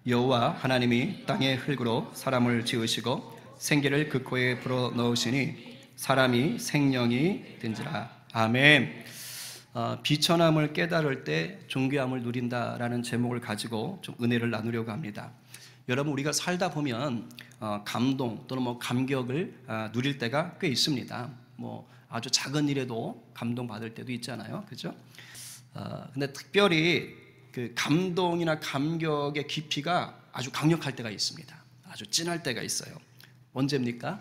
여호와 하나님이 땅의 흙으로 사람을 지으시고 생기를 그 코에 불어 넣으시니 사람이 생명이 된지라. 아멘. 비천함을 깨달을 때 존귀함을 누린다라는 제목을 가지고 좀 은혜를 나누려고 합니다. 여러분, 우리가 살다 보면 감동 또는 감격을 누릴 때가 꽤 있습니다. 아주 작은 일에도 감동받을 때도 있잖아요, 그죠? 근데 특별히 그 감동이나 감격의 깊이가 아주 강력할 때가 있습니다. 아주 진할 때가 있어요. 언제입니까?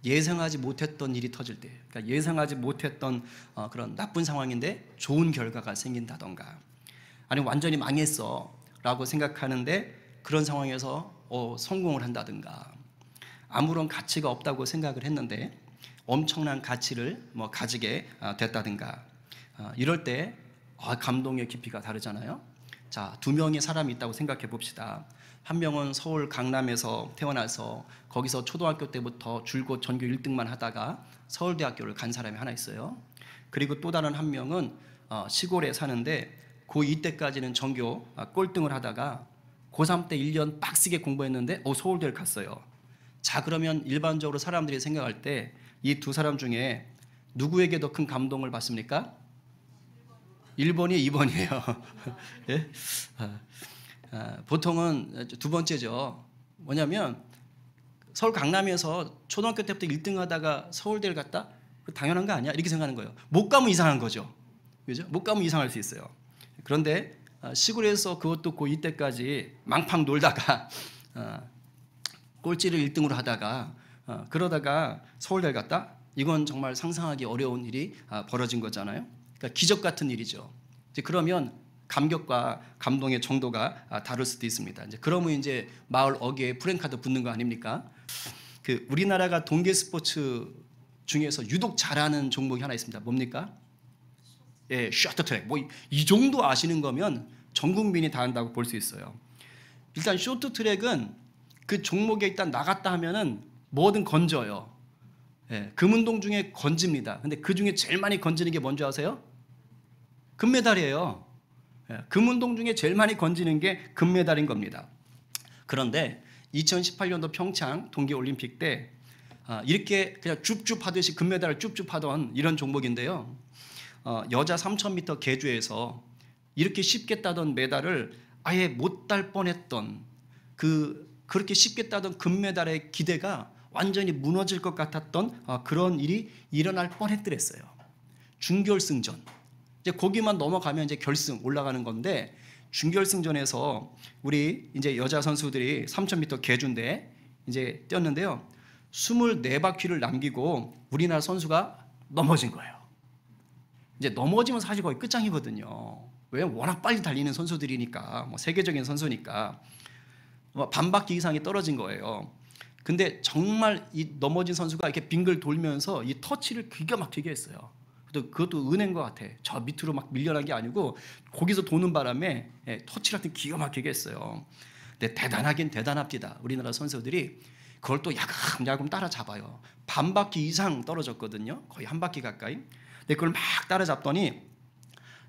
예상하지 못했던 일이 터질 때, 그러니까 예상하지 못했던 그런 나쁜 상황인데 좋은 결과가 생긴다던가, 아니면 완전히 망했어 라고 생각하는데 그런 상황에서 성공을 한다든가, 아무런 가치가 없다고 생각을 했는데 엄청난 가치를 가지게 됐다든가, 이럴 때 감동의 깊이가 다르잖아요. 자, 두 명의 사람이 있다고 생각해 봅시다. 한 명은 서울 강남에서 태어나서 거기서 초등학교 때부터 줄곧 전교 1등만 하다가 서울대학교를 간 사람이 하나 있어요. 그리고 또 다른 한 명은 시골에 사는데 고2 때까지는 전교 꼴등을 하다가 고3 때 1년 빡세게 공부했는데 서울대를 갔어요. 자, 그러면 일반적으로 사람들이 생각할 때 이 두 사람 중에 누구에게 더 큰 감동을 받습니까? 1번이 2번이에요. 예? 보통은 두 번째죠. 뭐냐면 서울 강남에서 초등학교 때부터 1등 하다가 서울대를 갔다? 당연한 거 아니야? 이렇게 생각하는 거예요. 못 가면 이상한 거죠. 그죠? 못 가면 이상할 수 있어요. 그런데 시골에서 그것도 고2 때까지 망팡 놀다가 꼴찌를 1등으로 하다가 그러다가 서울대를 갔다? 이건 정말 상상하기 어려운 일이 벌어진 거잖아요. 그러니까 기적 같은 일이죠. 이제 그러면 감격과 감동의 정도가 다를 수도 있습니다. 그러면 이제 마을 어귀에 프랜카드 붙는 거 아닙니까? 그 우리나라가 동계 스포츠 중에서 유독 잘하는 종목이 하나 있습니다. 뭡니까? 예, 쇼트트랙. 이 정도 아시는 거면 전 국민이 다 한다고 볼 수 있어요. 일단 쇼트트랙은 그 종목에 일단 나갔다 하면은 뭐든 건져요. 예, 금운동 중에 건집니다. 근데 그 중에 제일 많이 건지는 게 뭔지 아세요? 금메달이에요. 예, 금운동 중에 제일 많이 건지는 게 금메달인 겁니다. 그런데 2018년도 평창 동계올림픽 때 이렇게 그냥 줍줍 하듯이 금메달을 줍줍 하던 이런 종목인데요. 여자 3000m 계주에서 이렇게 쉽게 따던 메달을 아예 못 딸 뻔했던 그렇게 쉽게 따던 금메달의 기대가 완전히 무너질 것 같았던 그런 일이 일어날 뻔했더랬어요. 준결승전. 이제 거기만 넘어가면 이제 결승 올라가는 건데, 준결승전에서 우리 이제 여자 선수들이 3000m 계주인데 이제 뛰었는데요. 24바퀴를 남기고 우리나라 선수가 넘어진 거예요. 이제 넘어지면 사실 거의 끝장이거든요. 왜? 워낙 빨리 달리는 선수들이니까, 세계적인 선수니까 반 바퀴 이상이 떨어진 거예요. 근데 정말 이 넘어진 선수가 이렇게 빙글 돌면서 이 터치를 기가 막히게 했어요. 그것도 은혜인 것 같아. 저 밑으로 막 밀려난 게 아니고 거기서 도는 바람에 터치를 하여튼 기가 막히게 했어요. 근데 대단하긴 대단합니다. 우리나라 선수들이 그걸 또 야금야금 따라잡아요. 반 바퀴 이상 떨어졌거든요. 거의 한 바퀴 가까이. 근데 그걸 막 따라잡더니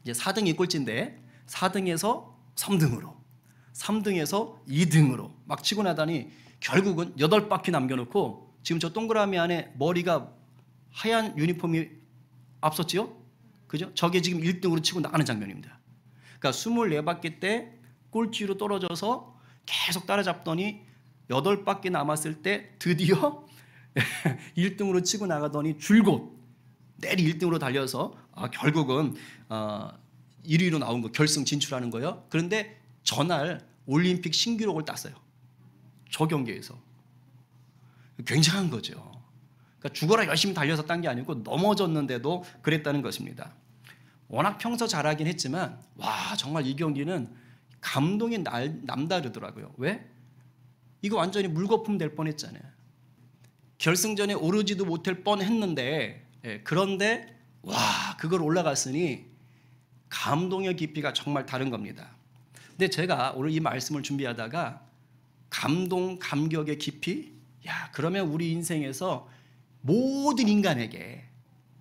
이제 4등이 꼴찌인데 4등에서 3등으로, 3등에서 2등으로 막 치고 나더니 결국은 8바퀴 남겨놓고, 지금 저 동그라미 안에 머리가 하얀 유니폼이 앞섰지요? 그죠? 저게 지금 1등으로 치고 나가는 장면입니다. 그러니까 24바퀴 때 꼴찌로 떨어져서 계속 따라잡더니 8바퀴 남았을 때 드디어 1등으로 치고 나가더니 줄곧 내리 1등으로 달려서 결국은 1위로 나온 거, 결승 진출하는 거예요. 그런데 전날 올림픽 신기록을 땄어요. 저 경기에서. 굉장한 거죠. 그러니까 죽어라 열심히 달려서 딴 게 아니고 넘어졌는데도 그랬다는 것입니다. 워낙 평소 잘하긴 했지만 정말 이 경기는 감동이 남다르더라고요. 왜? 이거 완전히 물거품 될 뻔했잖아요. 결승전에 오르지도 못할 뻔했는데, 그런데 그걸 올라갔으니 감동의 깊이가 정말 다른 겁니다. 근데 제가 오늘 이 말씀을 준비하다가 감동, 감격의 깊이? 그러면 우리 인생에서 모든 인간에게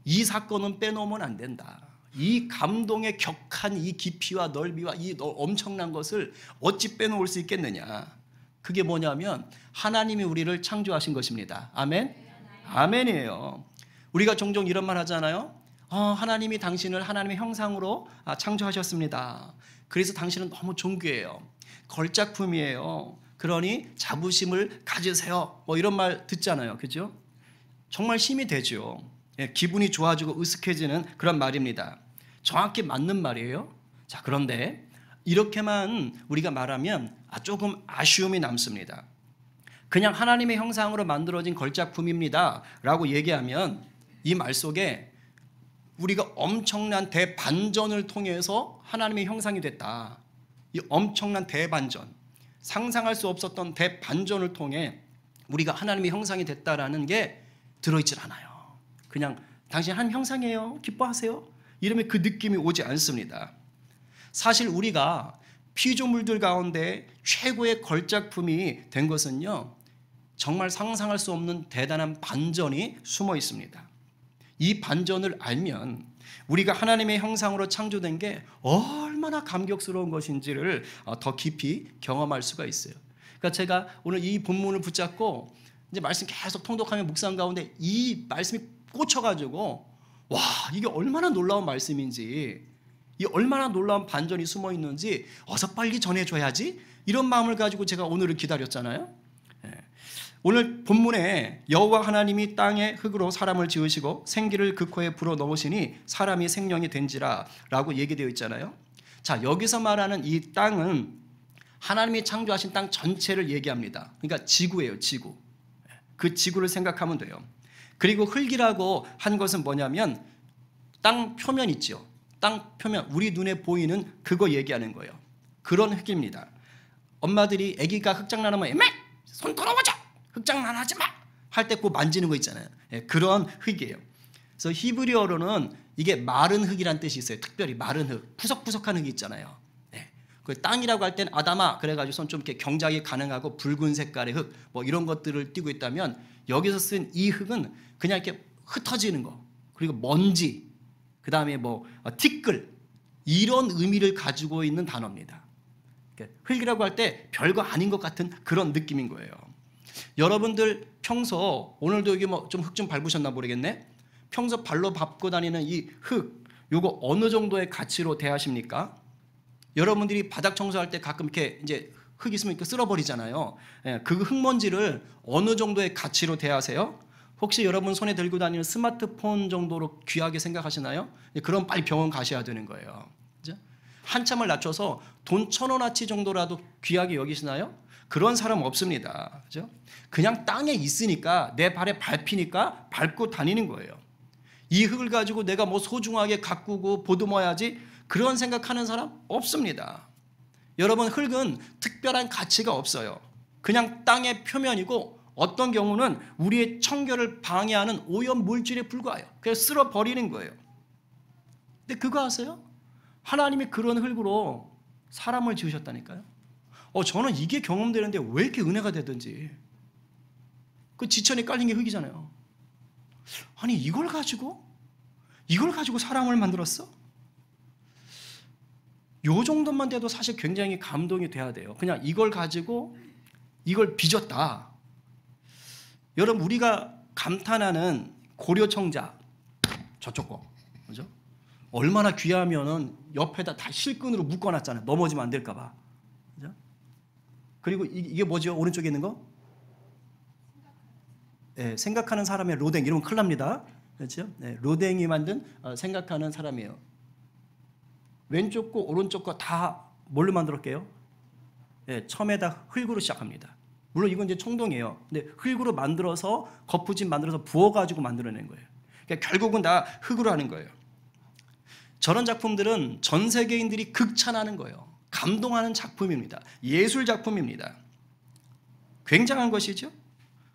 이 사건은 빼놓으면 안 된다. 이 감동의 격한 이 깊이와 넓이와 이 엄청난 것을 어찌 빼놓을 수 있겠느냐. 그게 뭐냐면 하나님이 우리를 창조하신 것입니다. 아멘? 아멘이에요. 우리가 종종 이런 말 하잖아요. 하나님이 당신을 하나님의 형상으로 창조하셨습니다. 그래서 당신은 너무 존귀해요. 걸작품이에요. 그러니 자부심을 가지세요. 뭐 이런 말 듣잖아요. 그죠? 정말 힘이 되죠. 기분이 좋아지고 으쓱해지는 그런 말입니다. 정확히 맞는 말이에요. 자, 그런데 이렇게만 우리가 말하면 조금 아쉬움이 남습니다. 그냥 하나님의 형상으로 만들어진 걸작품입니다 라고 얘기하면 이 말 속에 우리가 엄청난 대반전을 통해서 하나님의 형상이 됐다. 이 엄청난 대반전, 상상할 수 없었던 대반전을 통해 우리가 하나님의 형상이 됐다라는 게 들어있질 않아요. 그냥 당신 하나님 형상이에요. 기뻐하세요. 이러면 그 느낌이 오지 않습니다. 사실 우리가 피조물들 가운데 최고의 걸작품이 된 것은요, 정말 상상할 수 없는 대단한 반전이 숨어 있습니다. 이 반전을 알면 우리가 하나님의 형상으로 창조된 게 얼마나 감격스러운 것인지를 더 깊이 경험할 수가 있어요. 그러니까 제가 오늘 이 본문을 붙잡고 이제 말씀 계속 통독하며 묵상 가운데 이 말씀이 꽂혀가지고 와, 이게 얼마나 놀라운 말씀인지, 이 얼마나 놀라운 반전이 숨어 있는지 어서 빨리 전해줘야지, 이런 마음을 가지고 제가 오늘을 기다렸잖아요. 오늘 본문에 여호와 하나님이 땅의 흙으로 사람을 지으시고 생기를 그 코에 불어넣으시니 사람이 생명이 된지라 라고 얘기되어 있잖아요. 자, 여기서 말하는 이 땅은 하나님이 창조하신 땅 전체를 얘기합니다. 그러니까 지구예요, 지구. 그 지구를 생각하면 돼요. 그리고 흙이라고 한 것은 뭐냐면 땅 표면 있죠. 땅 표면, 우리 눈에 보이는 그거 얘기하는 거예요. 그런 흙입니다. 엄마들이 아기가 흙장난 하면 손 더러워져, 흙장난 하지 마 할 때 꼭 만지는 거 있잖아요. 그런 흙이에요. 그래서 히브리어로는 이게 마른 흙이란 뜻이 있어요. 특별히 마른 흙, 푸석푸석한 흙이 있잖아요. 그 땅이라고 할 때는 아담아 그래가지고 손 좀 이렇게 경작이 가능하고 붉은 색깔의 흙, 뭐 이런 것들을 띠고 있다면, 여기서 쓴 이 흙은 그냥 이렇게 흩어지는 거, 그리고 먼지, 그 다음에 뭐 티끌, 이런 의미를 가지고 있는 단어입니다. 흙이라고 할 때 별거 아닌 것 같은 그런 느낌인 거예요. 여러분들 평소, 오늘도 여기 뭐 좀 흙 좀 밟으셨나 모르겠네. 평소 발로 밟고 다니는 이 흙, 요거 어느 정도의 가치로 대하십니까? 여러분들이 바닥 청소할 때 가끔 이렇게 이제 흙 있으면 이렇게 쓸어버리잖아요. 그 흙먼지를 어느 정도의 가치로 대하세요? 혹시 여러분 손에 들고 다니는 스마트폰 정도로 귀하게 생각하시나요? 그럼 빨리 병원 가셔야 되는 거예요. 그죠? 한참을 낮춰서 돈 1,000원어치 정도라도 귀하게 여기시나요? 그런 사람 없습니다. 그죠? 그냥 땅에 있으니까, 내 발에 밟히니까 밟고 다니는 거예요. 이 흙을 가지고 내가 뭐 소중하게 가꾸고 보듬어야지, 그런 생각하는 사람 없습니다. 여러분, 흙은 특별한 가치가 없어요. 그냥 땅의 표면이고, 어떤 경우는 우리의 청결을 방해하는 오염 물질에 불과해요. 그래서 쓸어버리는 거예요. 근데 그거 아세요? 하나님이 그런 흙으로 사람을 지으셨다니까요. 저는 이게 경험되는데 왜 이렇게 은혜가 되든지. 그 지천에 깔린 게 흙이잖아요. 아니, 이걸 가지고 사람을 만들었어? 요 정도만 돼도 사실 굉장히 감동이 돼야 돼요. 그냥 이걸 가지고 이걸 빚었다. 여러분, 우리가 감탄하는 고려청자, 저쪽 거, 그죠? 얼마나 귀하면은 옆에다 다 실끈으로 묶어놨잖아요. 넘어지면 안 될까봐. 그죠? 그리고 이게 뭐죠? 오른쪽에 있는 거? 생각하는 사람의 로댕, 이러면 큰일 납니다. 그렇죠? 로댕이 만든 생각하는 사람이에요. 왼쪽 거, 오른쪽 거 다 뭘로 만들었게요? 처음에다 흙으로 시작합니다. 물론 이건 이제 청동이에요. 근데 흙으로 만들어서 거푸집 만들어서 부어가지고 만들어낸 거예요. 그러니까 결국은 다 흙으로 하는 거예요. 저런 작품들은 전 세계인들이 극찬하는 거예요. 감동하는 작품입니다. 예술 작품입니다. 굉장한 것이죠.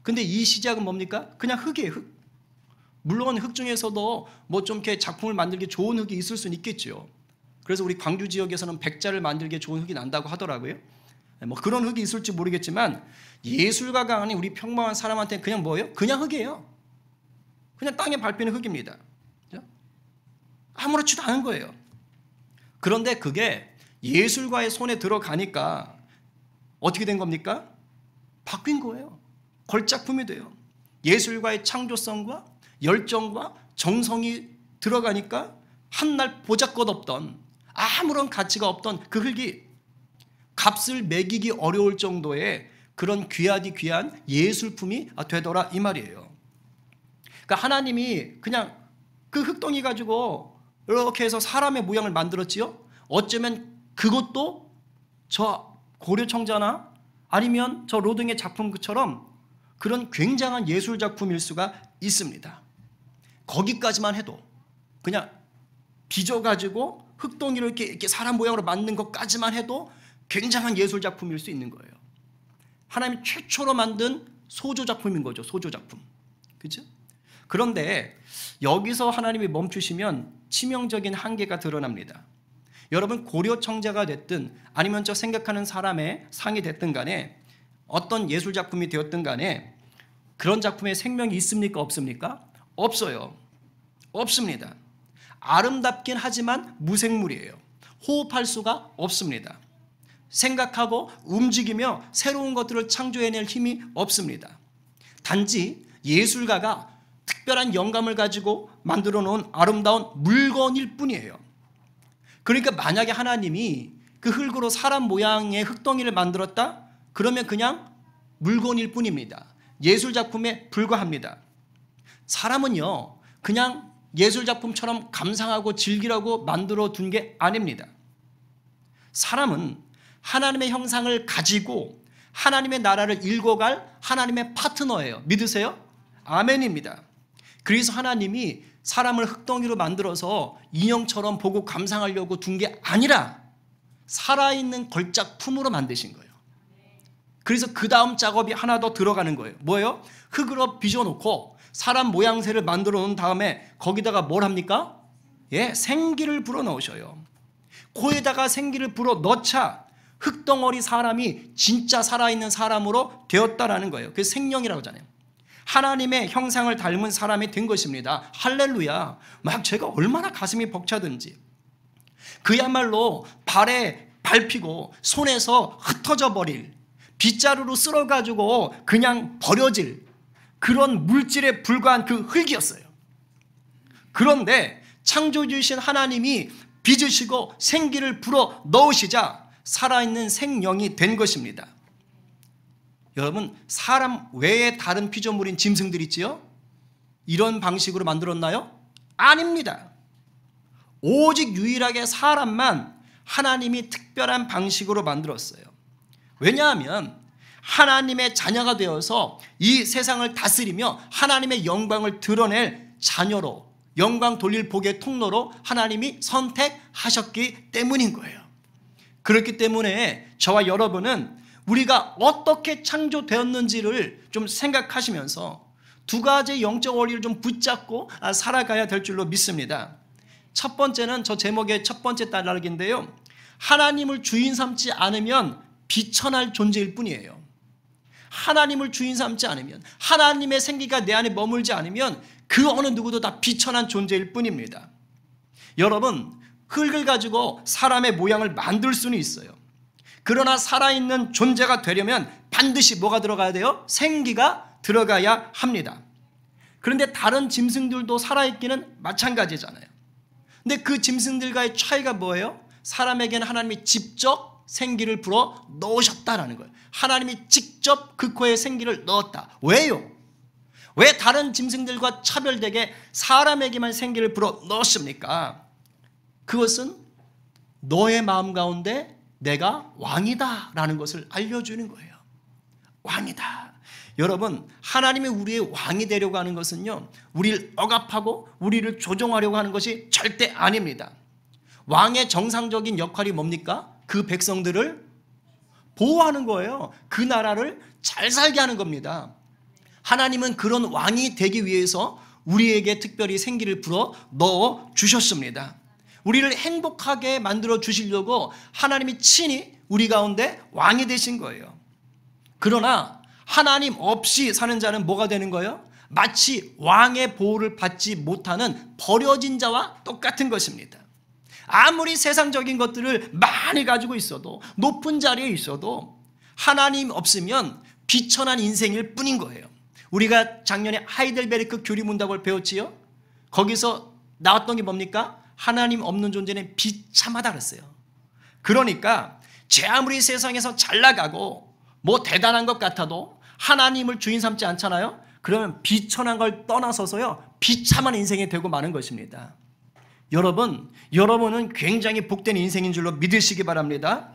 근데 이 시작은 뭡니까? 그냥 흙이에요, 흙. 물론 흙 중에서도 뭐 좀 이렇게 작품을 만들기 좋은 흙이 있을 수는 있겠죠. 그래서 우리 광주 지역에서는 백자를 만들기에 좋은 흙이 난다고 하더라고요. 뭐 그런 흙이 있을지 모르겠지만, 예술가가 아닌 우리 평범한 사람한테는 그냥 뭐예요? 그냥 흙이에요. 그냥 땅에 밟히는 흙입니다. 그죠? 아무렇지도 않은 거예요. 그런데 그게 예술가의 손에 들어가니까 어떻게 된 겁니까? 바뀐 거예요. 걸작품이 돼요. 예술가의 창조성과 열정과 정성이 들어가니까 한날 보잘것없던 아무런 가치가 없던 그 흙이 값을 매기기 어려울 정도의 그런 귀하디 귀한 예술품이 되더라 이 말이에요. 그러니까 하나님이 그냥 그 흙덩이 가지고 이렇게 해서 사람의 모양을 만들었지요. 어쩌면 그것도 저 고려청자나 아니면 저 로등의 작품처럼 그런 굉장한 예술 작품일 수가 있습니다. 거기까지만 해도 그냥 빚어가지고 흙덩이를 이렇게 사람 모양으로 만든 것까지만 해도 굉장한 예술 작품일 수 있는 거예요. 하나님이 최초로 만든 소조 작품인 거죠. 소조 작품. 그죠? 그런데 여기서 하나님이 멈추시면 치명적인 한계가 드러납니다. 여러분 고려 청자가 됐든 아니면 저 생각하는 사람의 상이 됐든 간에 어떤 예술 작품이 되었든 간에 그런 작품에 생명이 있습니까? 없습니까? 없어요. 없습니다. 아름답긴 하지만 무생물이에요. 호흡할 수가 없습니다. 생각하고 움직이며 새로운 것들을 창조해낼 힘이 없습니다. 단지 예술가가 특별한 영감을 가지고 만들어 놓은 아름다운 물건일 뿐이에요. 그러니까 만약에 하나님이 그 흙으로 사람 모양의 흙덩이를 만들었다? 그러면 그냥 물건일 뿐입니다. 예술 작품에 불과합니다. 사람은요, 그냥 예술 작품처럼 감상하고 즐기라고 만들어 둔 게 아닙니다. 사람은 하나님의 형상을 가지고 하나님의 나라를 일궈갈 하나님의 파트너예요. 믿으세요? 아멘입니다. 그래서 하나님이 사람을 흙덩이로 만들어서 인형처럼 보고 감상하려고 둔 게 아니라 살아있는 걸작품으로 만드신 거예요. 그래서 그 다음 작업이 하나 더 들어가는 거예요. 뭐예요? 흙으로 빚어놓고 사람 모양새를 만들어 놓은 다음에 거기다가 뭘 합니까? 생기를 불어 넣으셔요. 코에다가 생기를 불어 넣자 흙덩어리 사람이 진짜 살아있는 사람으로 되었다라는 거예요. 그래서 생명이라고 하잖아요. 하나님의 형상을 닮은 사람이 된 것입니다. 할렐루야. 막 제가 얼마나 가슴이 벅차든지 그야말로 발에 밟히고 손에서 흩어져 버릴 빗자루로 쓸어가지고 그냥 버려질 그런 물질에 불과한 그 흙이었어요. 그런데 창조주이신 하나님이 빚으시고 생기를 불어 넣으시자 살아있는 생명이 된 것입니다. 여러분, 사람 외에 다른 피조물인 짐승들 있지요? 이런 방식으로 만들었나요? 아닙니다. 오직 유일하게 사람만 하나님이 특별한 방식으로 만들었어요. 왜냐하면 하나님의 자녀가 되어서 이 세상을 다스리며 하나님의 영광을 드러낼 자녀로 영광 돌릴 복의 통로로 하나님이 선택하셨기 때문인 거예요. 그렇기 때문에 저와 여러분은 우리가 어떻게 창조되었는지를 좀 생각하시면서 두 가지 영적 원리를 좀 붙잡고 살아가야 될 줄로 믿습니다. 첫 번째는 저 제목의 첫 번째 단락인데요. 하나님을 주인 삼지 않으면 비천할 존재일 뿐이에요. 하나님을 주인 삼지 않으면, 하나님의 생기가 내 안에 머물지 않으면 그 어느 누구도 다 비천한 존재일 뿐입니다. 여러분, 흙을 가지고 사람의 모양을 만들 수는 있어요. 그러나 살아있는 존재가 되려면 반드시 뭐가 들어가야 돼요? 생기가 들어가야 합니다. 그런데 다른 짐승들도 살아있기는 마찬가지잖아요. 근데 그 짐승들과의 차이가 뭐예요? 사람에게는 하나님이 직접 생기를 불어 넣으셨다라는 거예요. 하나님이 직접 그 코에 생기를 넣었다. 왜요? 왜 다른 짐승들과 차별되게 사람에게만 생기를 불어 넣었습니까? 그것은 너의 마음 가운데 내가 왕이다 라는 것을 알려주는 거예요. 왕이다. 여러분, 하나님이 우리의 왕이 되려고 하는 것은요, 우리를 억압하고 우리를 조종하려고 하는 것이 절대 아닙니다. 왕의 정상적인 역할이 뭡니까? 그 백성들을 보호하는 거예요. 그 나라를 잘 살게 하는 겁니다. 하나님은 그런 왕이 되기 위해서 우리에게 특별히 생기를 불어 넣어 주셨습니다. 우리를 행복하게 만들어 주시려고 하나님이 친히 우리 가운데 왕이 되신 거예요. 그러나 하나님 없이 사는 자는 뭐가 되는 거예요? 마치 왕의 보호를 받지 못하는 버려진 자와 똑같은 것입니다. 아무리 세상적인 것들을 많이 가지고 있어도, 높은 자리에 있어도 하나님 없으면 비천한 인생일 뿐인 거예요. 우리가 작년에 하이델베르크 교리문답을 배웠지요. 거기서 나왔던 게 뭡니까? 하나님 없는 존재는 비참하다 그랬어요. 그러니까 제 아무리 세상에서 잘 나가고 뭐 대단한 것 같아도 하나님을 주인 삼지 않잖아요. 그러면 비천한 걸 떠나서서요, 비참한 인생이 되고 마는 것입니다. 여러분은 굉장히 복된 인생인 줄로 믿으시기 바랍니다.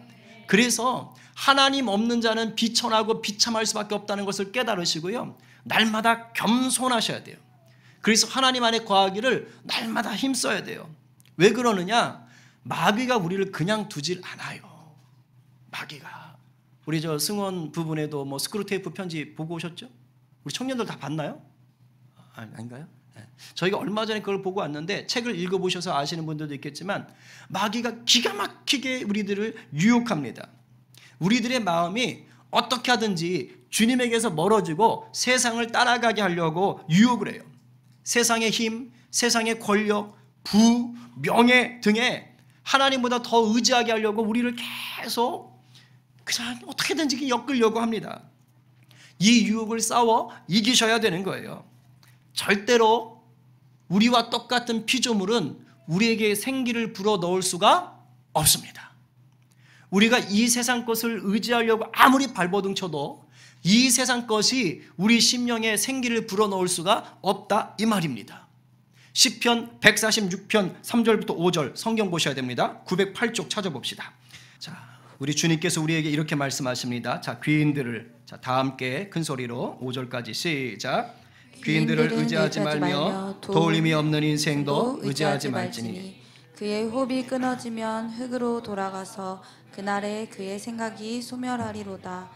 그래서 하나님 없는 자는 비천하고 비참할 수밖에 없다는 것을 깨달으시고요, 날마다 겸손하셔야 돼요. 그래서 하나님 안에 거하기를 날마다 힘써야 돼요. 왜 그러느냐? 마귀가 우리를 그냥 두질 않아요. 마귀가. 우리 저 승원 부분에도 뭐 스크루테이프 편지 보고 오셨죠? 우리 청년들 다 봤나요? 아닌가요? 네. 저희가 얼마 전에 그걸 보고 왔는데, 책을 읽어보셔서 아시는 분들도 있겠지만 마귀가 기가 막히게 우리들을 유혹합니다. 우리들의 마음이 어떻게 하든지 주님에게서 멀어지고 세상을 따라가게 하려고 유혹을 해요. 세상의 힘, 세상의 권력, 부, 명예 등에 하나님보다 더 의지하게 하려고 우리를 계속 그냥 어떻게든지 엮으려고 합니다. 이 유혹을 싸워 이기셔야 되는 거예요. 절대로 우리와 똑같은 피조물은 우리에게 생기를 불어넣을 수가 없습니다. 우리가 이 세상 것을 의지하려고 아무리 발버둥 쳐도 이 세상 것이 우리 심령에 생기를 불어넣을 수가 없다, 이 말입니다. 시편 146편 3절부터 5절 성경 보셔야 됩니다. 908쪽 찾아봅시다. 자, 우리 주님께서 우리에게 이렇게 말씀하십니다. 자, 귀인들을, 자, 다 함께 큰 소리로 5절까지 시작. 귀인들을 의지하지 말며 도울림이 없는 인생도 의지하지 말지니 그의 호흡이 끊어지면 흙으로 돌아가서 그날에 그의 생각이 소멸하리로다.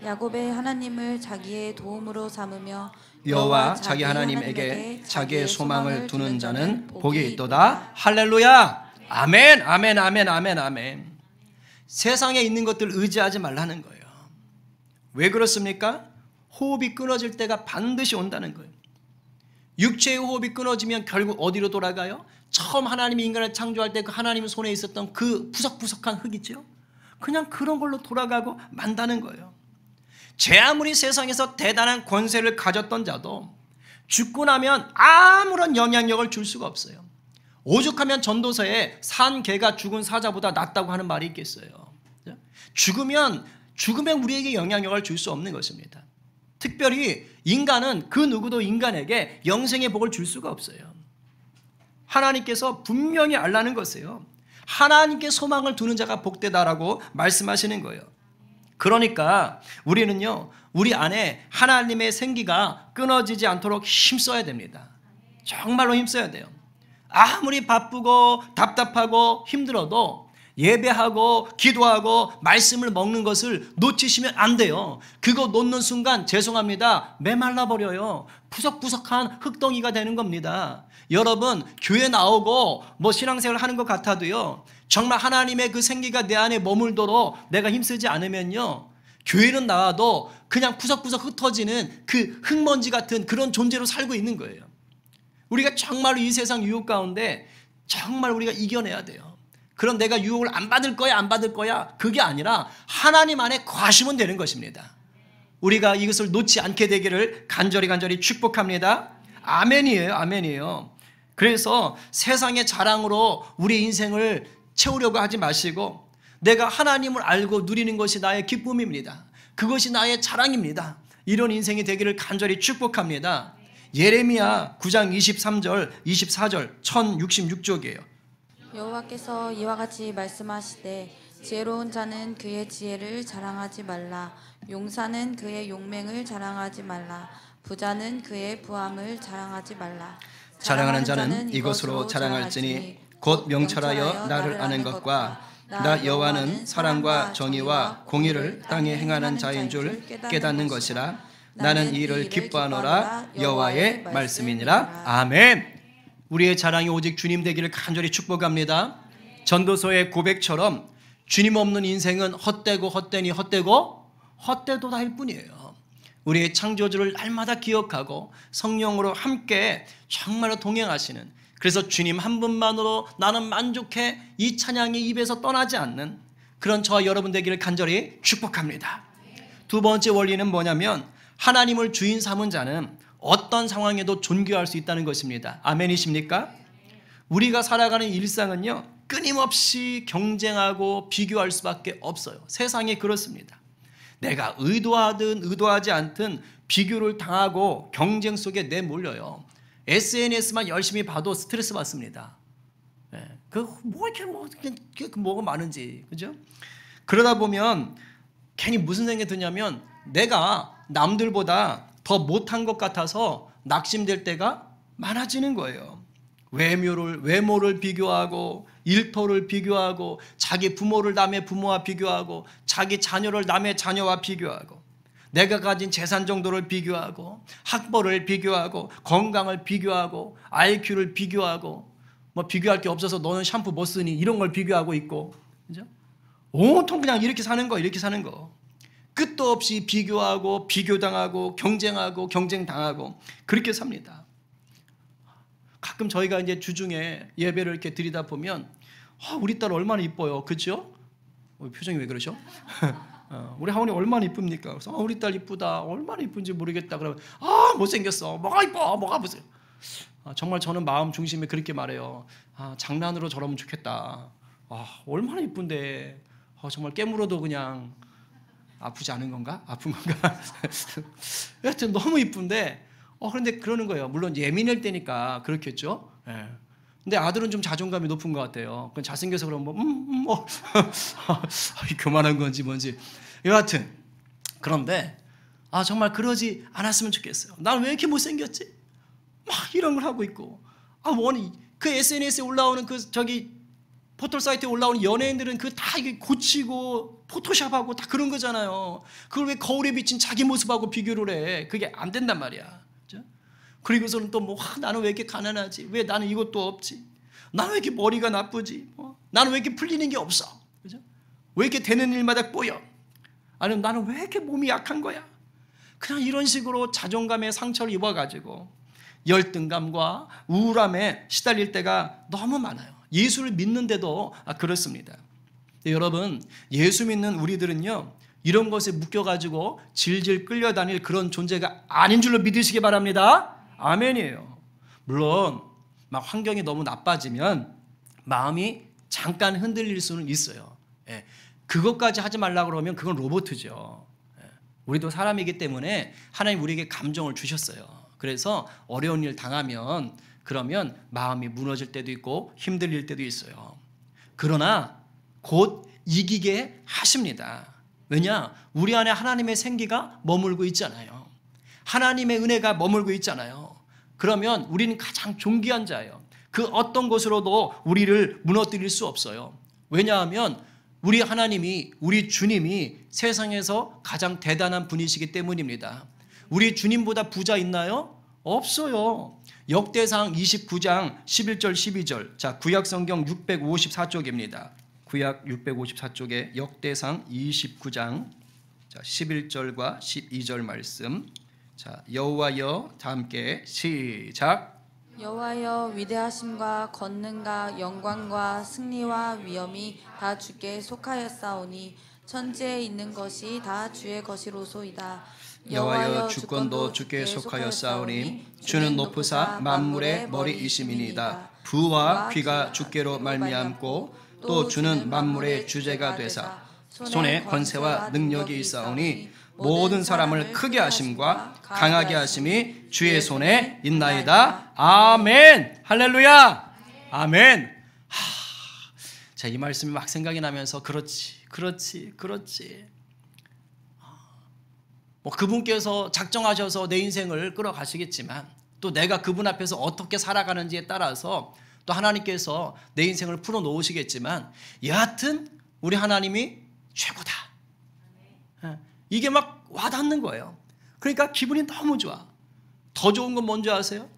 야곱의 하나님을 자기의 도움으로 삼으며 여호와 자기 하나님에게 자기의 소망을 두는 자는 복이 있도다. 할렐루야. 아멘, 아멘, 아멘, 아멘, 아멘. 세상에 있는 것들 의지하지 말라는 거예요. 왜 그렇습니까? 호흡이 끊어질 때가 반드시 온다는 거예요. 육체의 호흡이 끊어지면 결국 어디로 돌아가요? 처음 하나님이 인간을 창조할 때 그 하나님 손에 있었던 그 푸석푸석한 흙 있죠? 그냥 그런 걸로 돌아가고 만다는 거예요. 제 아무리 세상에서 대단한 권세를 가졌던 자도 죽고 나면 아무런 영향력을 줄 수가 없어요. 오죽하면 전도서에 산 개가 죽은 사자보다 낫다고 하는 말이 있겠어요. 죽으면 우리에게 영향력을 줄 수 없는 것입니다. 특별히 인간은 그 누구도 인간에게 영생의 복을 줄 수가 없어요. 하나님께서 분명히 알라는 것이에요. 하나님께 소망을 두는 자가 복되다라고 말씀하시는 거예요. 그러니까 우리는요, 우리 안에 하나님의 생기가 끊어지지 않도록 힘써야 됩니다. 정말로 힘써야 돼요. 아무리 바쁘고 답답하고 힘들어도 예배하고 기도하고 말씀을 먹는 것을 놓치시면 안 돼요. 그거 놓는 순간 죄송합니다, 메말라 버려요. 푸석푸석한 흙덩이가 되는 겁니다. 여러분, 교회 나오고 뭐 신앙생활 하는 것 같아도요, 정말 하나님의 그 생기가 내 안에 머물도록 내가 힘쓰지 않으면요, 교회는 나와도 그냥 푸석푸석 흩어지는 그 흙먼지 같은 그런 존재로 살고 있는 거예요. 우리가 정말로 이 세상 유혹 가운데 정말 우리가 이겨내야 돼요. 그럼 내가 유혹을 안 받을 거야, 안 받을 거야, 그게 아니라 하나님 안에 거하시면 되는 것입니다. 우리가 이것을 놓지 않게 되기를 간절히 축복합니다. 아멘이에요, 아멘이에요. 그래서 세상의 자랑으로 우리 인생을 채우려고 하지 마시고, 내가 하나님을 알고 누리는 것이 나의 기쁨입니다. 그것이 나의 자랑입니다. 이런 인생이 되기를 간절히 축복합니다. 예레미야 9장 23절 24절 1066쪽이에요. 여호와께서 이와 같이 말씀하시되 지혜로운 자는 그의 지혜를 자랑하지 말라. 용사는 그의 용맹을 자랑하지 말라. 부자는 그의 부함을 자랑하지 말라. 자랑하는 자는 이것으로 자랑할지니 곧 명철하여 나를 아는 것과 나 여호와는 사랑과 정의와 공의를 땅에 행하는 자인 줄 깨닫는 것이라. 나는 이 일을 기뻐하노라. 여호와의 말씀이니라. 아멘. 우리의 자랑이 오직 주님 되기를 간절히 축복합니다. 전도서의 고백처럼 주님 없는 인생은 헛되고 헛되니 헛되고 헛되도다일 뿐이에요. 우리의 창조주를 날마다 기억하고 성령으로 함께 정말로 동행하시는, 그래서 주님 한 분만으로 나는 만족해, 이 찬양이 입에서 떠나지 않는 그런 저와 여러분 되기를 간절히 축복합니다. 두 번째 원리는 뭐냐면 하나님을 주인 삼은 자는 어떤 상황에도 존귀할 수 있다는 것입니다. 아멘이십니까? 우리가 살아가는 일상은요, 끊임없이 경쟁하고 비교할 수밖에 없어요. 세상이 그렇습니다. 내가 의도하든 의도하지 않든 비교를 당하고 경쟁 속에 내몰려요. SNS만 열심히 봐도 스트레스 받습니다. 뭐가 많은지, 그죠? 그러다 보면 괜히 무슨 생각이 드냐면 내가 남들보다 더 못한 것 같아서 낙심될 때가 많아지는 거예요. 외모를 비교하고, 일터를 비교하고, 자기 부모를 남의 부모와 비교하고, 자기 자녀를 남의 자녀와 비교하고, 내가 가진 재산 정도를 비교하고, 학벌을 비교하고, 건강을 비교하고, IQ를 비교하고, 뭐 비교할 게 없어서 너는 샴푸 못 쓰니 이런 걸 비교하고 있고, 그죠? 온통 그냥 이렇게 사는 거. 끝도 없이 비교하고, 비교당하고, 경쟁하고, 경쟁당하고, 그렇게 삽니다. 가끔 저희가 이제 주중에 예배를 이렇게 드리다 보면 우리 딸 얼마나 이뻐요, 그렇죠? 표정이 왜 그러죠? 우리 하원이 얼마나 이쁩니까? 그래서 우리 딸 이쁘다, 얼마나 이쁜지 모르겠다. 그러면 못생겼어, 뭐가 이뻐, 뭐가 무슨. 정말 저는 마음 중심에 그렇게 말해요. 장난으로 저러면 좋겠다. 얼마나 이쁜데 정말 깨물어도 그냥 아프지 않은 건가? 아픈 건가? 하여튼 너무 이쁜데 그런데 그러는 거예요. 물론 예민할 때니까 그렇겠죠. 예. 근데 아들은 좀 자존감이 높은 것 같아요. 그건 잘생겨서 그러면 교만한 건지 뭔지. 여하튼 그런데 정말 그러지 않았으면 좋겠어요. 난 왜 이렇게 못생겼지? 막 이런 걸 하고 있고. 그 SNS에 올라오는 포털 사이트에 올라오는 연예인들은 다 이게 고치고 포토샵하고 다 그런 거잖아요. 그걸 왜 거울에 비친 자기 모습하고 비교를 해? 그게 안 된단 말이야. 그리고서는 또 나는 왜 이렇게 가난하지? 왜 나는 이것도 없지? 나는 왜 이렇게 머리가 나쁘지? 나는 왜 이렇게 풀리는 게 없어? 그죠? 왜 이렇게 되는 일마다 꼬여? 아니면 나는 왜 이렇게 몸이 약한 거야? 그냥 이런 식으로 자존감에 상처를 입어가지고 열등감과 우울함에 시달릴 때가 너무 많아요. 예수를 믿는데도 그렇습니다. 여러분, 예수 믿는 우리들은요, 이런 것에 묶여가지고 질질 끌려다닐 그런 존재가 아닌 줄로 믿으시기 바랍니다. 아멘이에요. 물론 막 환경이 너무 나빠지면 마음이 잠깐 흔들릴 수는 있어요. 그것까지 하지 말라고 그러면 그건 로봇이죠. 우리도 사람이기 때문에 하나님 우리에게 감정을 주셨어요. 그래서 어려운 일 당하면 그러면 마음이 무너질 때도 있고 힘들릴 때도 있어요. 그러나 곧 이기게 하십니다. 왜냐? 우리 안에 하나님의 생기가 머물고 있잖아요. 하나님의 은혜가 머물고 있잖아요. 그러면 우리는 가장 존귀한 자예요. 그 어떤 것으로도 우리를 무너뜨릴 수 없어요. 왜냐하면 우리 하나님이, 우리 주님이 세상에서 가장 대단한 분이시기 때문입니다. 우리 주님보다 부자 있나요? 없어요. 역대상 29장 11절 12절. 자, 구약 성경 654쪽입니다. 구약 654쪽에 역대상 29장 11절과 12절 말씀. 자, 여호와여 다 함께 시작. 여호와여, 위대하심과 권능과 영광과 승리와 위엄이 다 주께 속하였사오니 천지에 있는 것이 다 주의 것이로소이다. 여호와여, 주권도 주께 속하였사오니 주는 높으사 만물의 머리이심이니이다. 부와 귀가 주께로 말미암고 또 주는 만물의 주제가 되사 손에 권세와 능력이 있사오니 모든 사람을 크게 하심과 강하게 하심이 주의 손에 있나이다. 아멘. 할렐루야. 아멘. 자, 이 말씀이 막 생각이 나면서 그렇지. 그분께서 작정하셔서 내 인생을 끌어가시겠지만 또 내가 그분 앞에서 어떻게 살아가는지에 따라서 또 하나님께서 내 인생을 풀어놓으시겠지만 여하튼 우리 하나님이 최고다. 이게 막 와닿는 거예요. 그러니까 기분이 너무 좋아. 더 좋은 건 뭔지 아세요?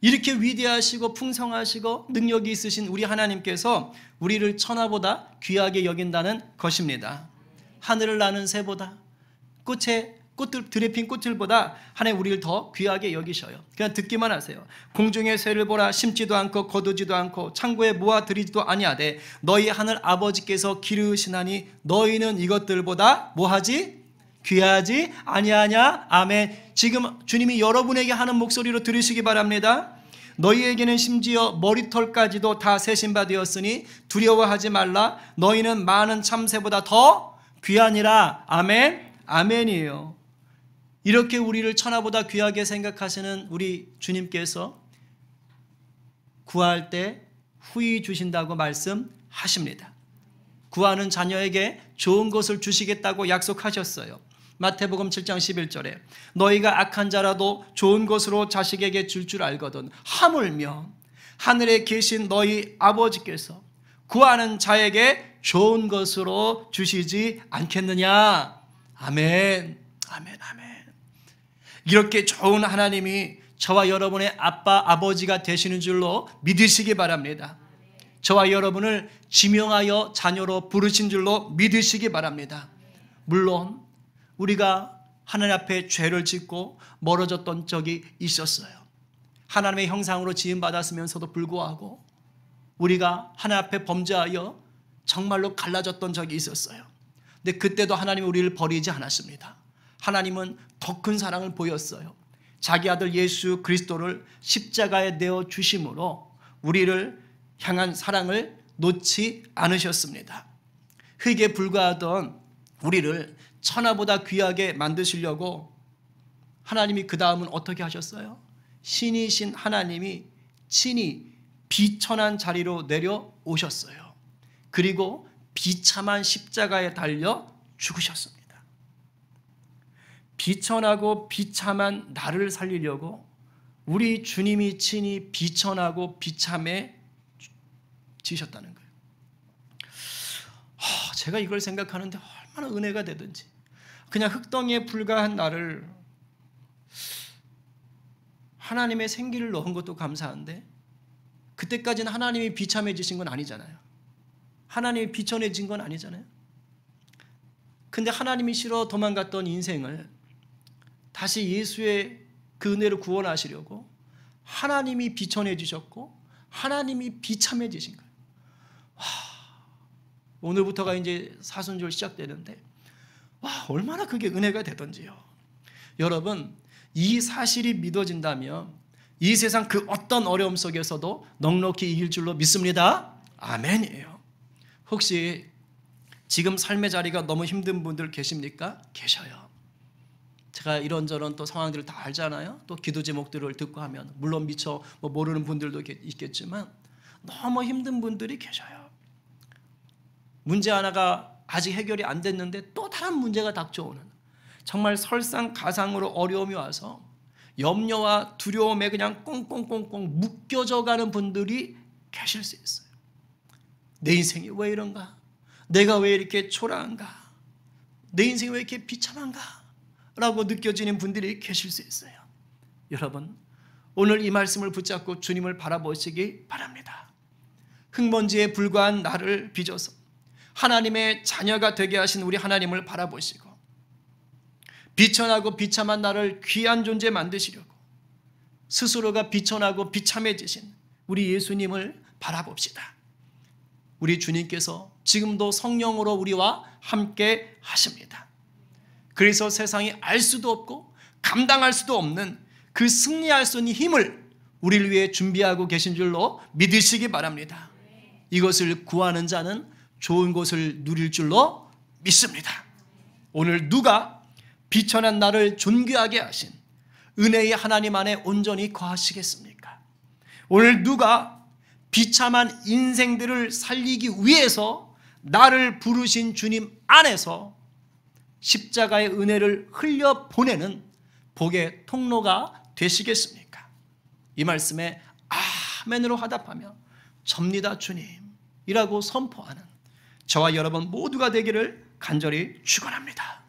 이렇게 위대하시고 풍성하시고 능력이 있으신 우리 하나님께서 우리를 천하보다 귀하게 여긴다는 것입니다. 하늘을 나는 새보다 꽃들, 들에 핀 꽃들보다 하나님 우리를 더 귀하게 여기셔요. 그냥 듣기만 하세요. 공중의 새를 보라. 심지도 않고 거두지도 않고 창고에 모아 들이지도 아니하되 너희 하늘 아버지께서 기르시나니 너희는 이것들보다 뭐하지? 귀하지 아니하냐? 아멘. 지금 주님이 여러분에게 하는 목소리로 들으시기 바랍니다. 너희에게는 심지어 머리털까지도 다 세신 바 되었으니 두려워하지 말라. 너희는 많은 참새보다 더 귀하니라. 아멘. 아멘이에요. 이렇게 우리를 천하보다 귀하게 생각하시는 우리 주님께서 구할 때 후히 주신다고 말씀하십니다. 구하는 자녀에게 좋은 것을 주시겠다고 약속하셨어요. 마태복음 7장 11절에 너희가 악한 자라도 좋은 것으로 자식에게 줄 줄 알거든 하물며 하늘에 계신 너희 아버지께서 구하는 자에게 좋은 것으로 주시지 않겠느냐. 아멘. 아멘. 아멘. 이렇게 좋은 하나님이 저와 여러분의 아빠 아버지가 되시는 줄로 믿으시기 바랍니다. 저와 여러분을 지명하여 자녀로 부르신 줄로 믿으시기 바랍니다. 물론 우리가 하나님 앞에 죄를 짓고 멀어졌던 적이 있었어요. 하나님의 형상으로 지음받았으면서도 불구하고 우리가 하나님 앞에 범죄하여 정말로 갈라졌던 적이 있었어요. 근데 그때도 하나님이 우리를 버리지 않았습니다. 하나님은 더 큰 사랑을 보였어요. 자기 아들 예수 그리스도를 십자가에 내어 주심으로 우리를 향한 사랑을 놓지 않으셨습니다. 흙에 불과하던 우리를 천하보다 귀하게 만드시려고 하나님이 그 다음은 어떻게 하셨어요? 신이신 하나님이 친히 비천한 자리로 내려오셨어요. 그리고 비참한 십자가에 달려 죽으셨습니다. 비천하고 비참한 나를 살리려고 우리 주님이 친히 비천하고 비참해 지셨다는 거예요. 제가 이걸 생각하는데 얼마나 은혜가 되든지 그냥 흙덩이에 불과한 나를 하나님의 생기를 넣은 것도 감사한데 그때까지는 하나님이 비참해지신 건 아니잖아요. 하나님이 비천해진 건 아니잖아요. 근데 하나님이 싫어 도망갔던 인생을 다시 예수의 그 은혜로 구원하시려고 하나님이 비천해지셨고 하나님이 비참해지신 거예요. 오늘부터가 이제 사순절 시작되는데 얼마나 그게 은혜가 되던지요. 여러분 이 사실이 믿어진다면 이 세상 그 어떤 어려움 속에서도 넉넉히 이길 줄로 믿습니다. 아멘이에요. 혹시 지금 삶의 자리가 너무 힘든 분들 계십니까? 계셔요. 제가 이런저런 또 상황들을 다 알잖아요. 또 기도 제목들을 듣고 하면 물론 미처 모르는 분들도 있겠지만 너무 힘든 분들이 계셔요. 문제 하나가 아직 해결이 안 됐는데 또 다른 문제가 닥쳐오는 정말 설상가상으로 어려움이 와서 염려와 두려움에 그냥 꽁꽁꽁꽁 묶여져 가는 분들이 계실 수 있어요. 내 인생이 왜 이런가? 내가 왜 이렇게 초라한가? 내 인생이 왜 이렇게 비참한가? 라고 느껴지는 분들이 계실 수 있어요. 여러분 오늘 이 말씀을 붙잡고 주님을 바라보시기 바랍니다. 흙먼지에 불과한 나를 빚어서 하나님의 자녀가 되게 하신 우리 하나님을 바라보시고 비천하고 비참한 나를 귀한 존재 만드시려고 스스로가 비천하고 비참해지신 우리 예수님을 바라봅시다. 우리 주님께서 지금도 성령으로 우리와 함께 하십니다. 그래서 세상이 알 수도 없고 감당할 수도 없는 그 승리할 수 있는 힘을 우리를 위해 준비하고 계신 줄로 믿으시기 바랍니다. 이것을 구하는 자는 좋은 것을 누릴 줄로 믿습니다. 오늘 누가 비천한 나를 존귀하게 하신 은혜의 하나님 안에 온전히 거하시겠습니까? 오늘 누가 비참한 인생들을 살리기 위해서 나를 부르신 주님 안에서 십자가의 은혜를 흘려보내는 복의 통로가 되시겠습니까? 이 말씀에 아멘으로 화답하며 접니다 주님이라고 선포하는 저와 여러분 모두가 되기를 간절히 축원합니다.